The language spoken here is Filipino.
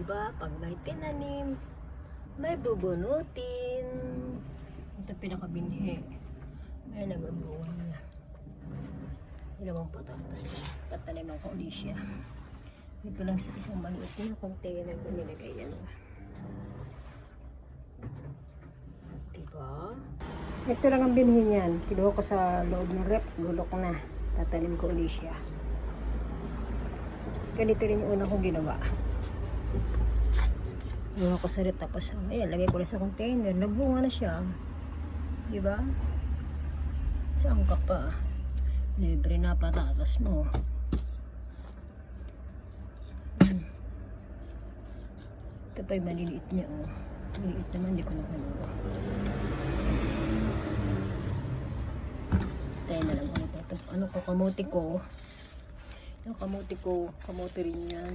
Diba? Pag may tinanim, may bubunutin. Ito pinakabinhi. May nagabunga na. Dalawang patatas lang. Tataniman ko ulit siya. Dito lang sa isang maliit na container ko nilagay yan. Diba? Ito lang ang binhi niyan. Kinuha ko sa loob ng rep. Gulok na. Tatanim ko ulit siya. Ganito rin yung una kong ginawa. Kinuha ko sa rep. Tapos, ayan, lagay ko lang sa container. Nagbunga na siya. Diba? Saan ka pa? Libre na patatas mo. Ito pa yung maliliit niya. Oh. Maliliit naman, hindi ko nakuha. Tayo na lang ulit ito. Ano ko, kamuti ko. Yung kamuti ko, kamuti rin yan.